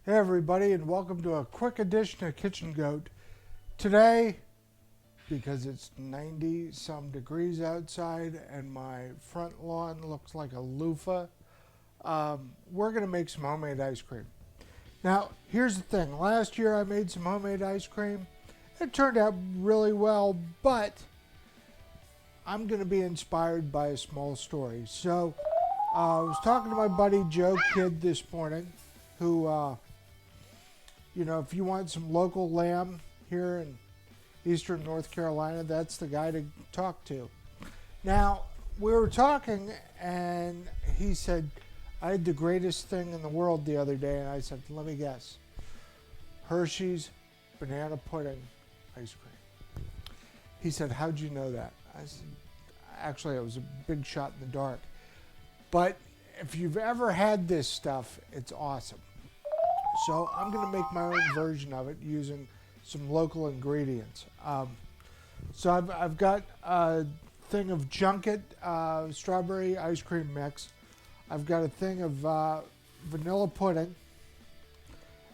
Hey everybody, and welcome to a quick edition of Kitchen Goat. Today, because it's 90 some degrees outside and my front lawn looks like a loofah, we're going to make some homemade ice cream. Now, here's the thing. Last year I made some homemade ice cream. It turned out really well, but I'm going to be inspired by a small story. So, I was talking to my buddy Joe Kidd this morning, who if you want some local lamb here in eastern North Carolina, that's the guy to talk to. Now, we were talking, and he said, I had the greatest thing in the world the other day, and I said, let me guess. Hershey's banana pudding ice cream. He said, how'd you know that? I said, actually, it was a big shot in the dark. But if you've ever had this stuff, it's awesome. So I'm going to make my own version of it using some local ingredients. So I've got a thing of Junket strawberry ice cream mix. I've got a thing of vanilla pudding.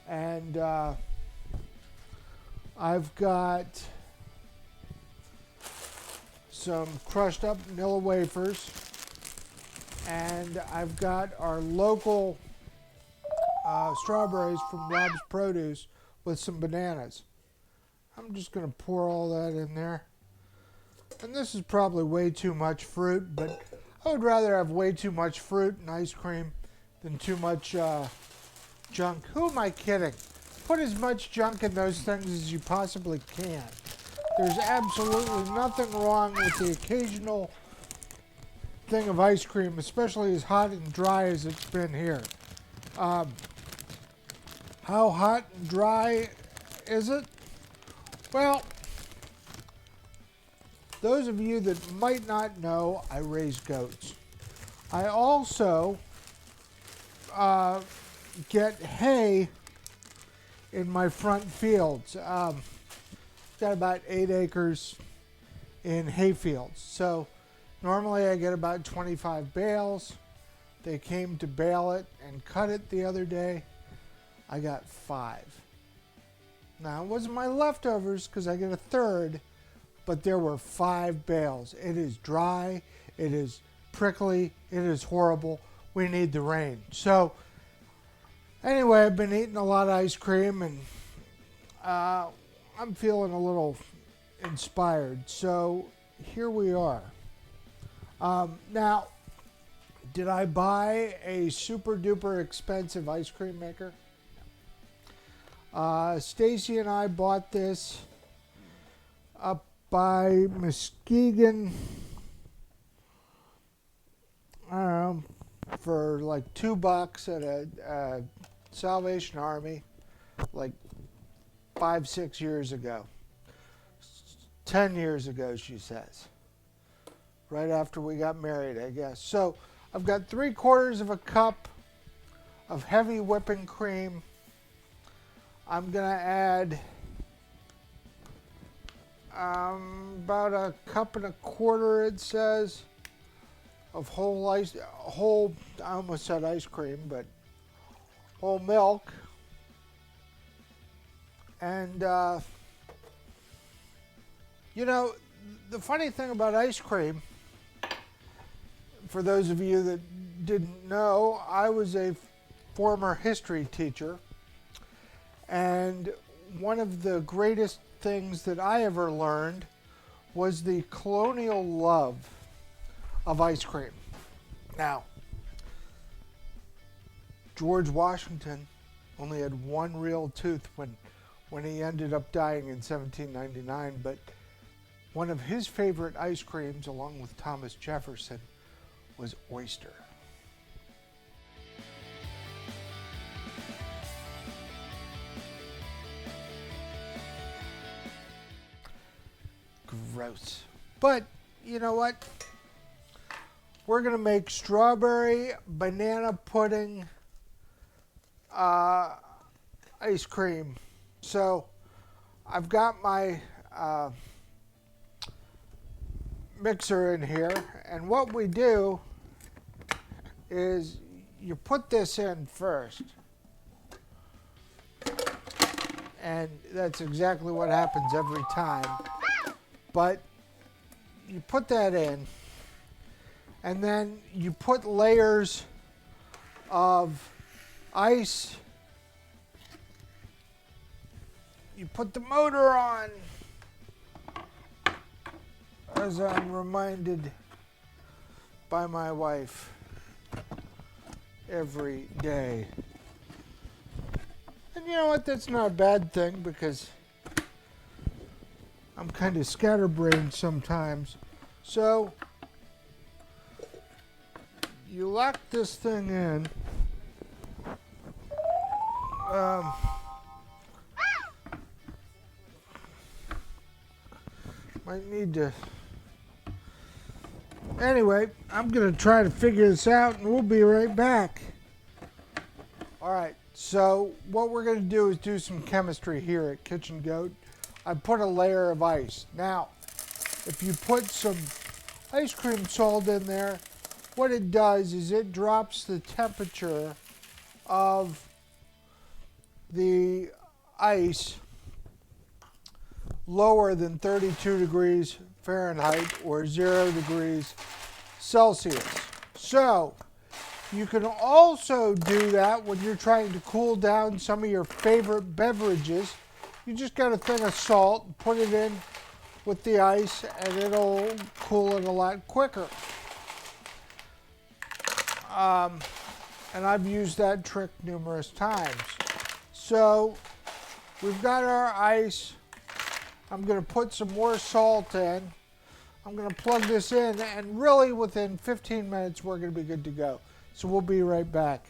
And I've got some crushed up vanilla wafers. And I've got our local strawberries from Rob's Produce with some bananas. I'm just going to pour all that in there. And this is probably way too much fruit, but I would rather have way too much fruit and ice cream than too much junk. Who am I kidding? Put as much junk in those things as you possibly can. There's absolutely nothing wrong with the occasional thing of ice cream, especially as hot and dry as it's been here. How hot and dry is it? Well, those of you that might not know, I raise goats. I also get hay in my front fields. Got about 8 acres in hay fields. So normally I get about 25 bales. They came to bale it and cut it the other day. I got 5. Now, it wasn't my leftovers because I get a third, but there were 5 bales. It is dry, it is prickly, it is horrible. We need the rain. So, anyway, I've been eating a lot of ice cream, and I'm feeling a little inspired. So, here we are. Now, did I buy a super duper expensive ice cream maker? Stacy and I bought this up by Muskegon, I don't know, for like $2 at a Salvation Army, like 5-6 years ago. 10 years ago, she says. Right after we got married, I guess. So I've got 3/4 of a cup of heavy whipping cream. I'm going to add about 1.25 cups, it says, of whole, I almost said ice cream, but whole milk. And, the funny thing about ice cream, for those of you that didn't know, I was a former history teacher. And one of the greatest things that I ever learned was the colonial love of ice cream. Now, George Washington only had one real tooth when he ended up dying in 1799, but one of his favorite ice creams, along with Thomas Jefferson, was oyster. Gross. But you know what? We're going to make strawberry banana pudding ice cream. So I've got my mixer in here, and what we do is you put this in first. and that's exactly what happens every time. But you put that in, and then you put layers of ice. You put the motor on, as I'm reminded by my wife every day. And you know what? That's not a bad thing because I'm kind of scatterbrained sometimes. So you lock this thing in. Might need to. Anyway, I'm going to try to figure this out and we'll be right back. All right, so what we're going to do is do some chemistry here at Kitchen Goat. I put a layer of ice. Now, if you put some ice cream salt in there, what it does is it drops the temperature of the ice lower than 32 degrees Fahrenheit or 0 degrees Celsius. So you can also do that when you're trying to cool down some of your favorite beverages. You just got a thing of salt, put it in with the ice, and it'll cool it a lot quicker. And I've used that trick numerous times. So we've got our ice. I'm going to put some more salt in. I'm going to plug this in, and really within 15 minutes we're going to be good to go. So we'll be right back.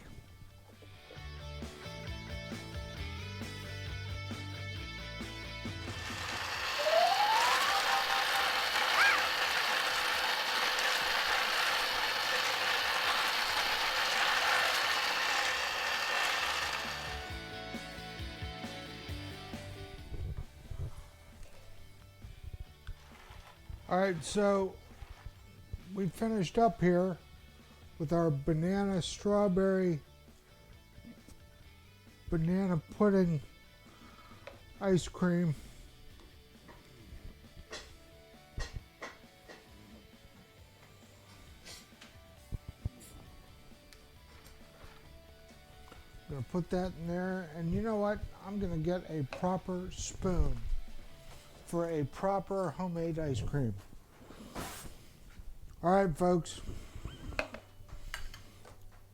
All right, so we finished up here with our banana strawberry banana pudding ice cream. I'm gonna put that in there, and you know what? I'm gonna get a proper spoon for a proper homemade ice cream. All right, folks.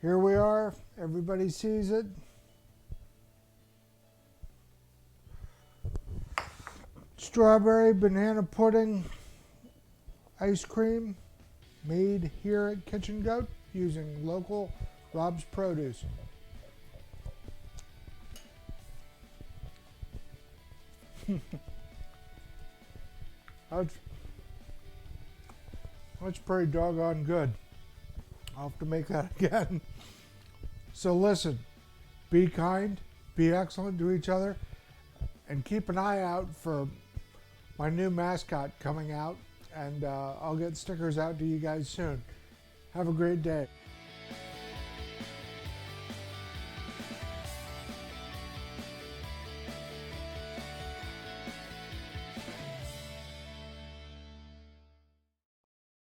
Here we are. Everybody sees it. Strawberry banana pudding ice cream made here at Kitchen Goat using local Rob's produce. That's pretty doggone good. I'll have to make that again. So listen, be kind, be excellent to each other, and keep an eye out for my new mascot coming out, and I'll get stickers out to you guys soon. Have a great day.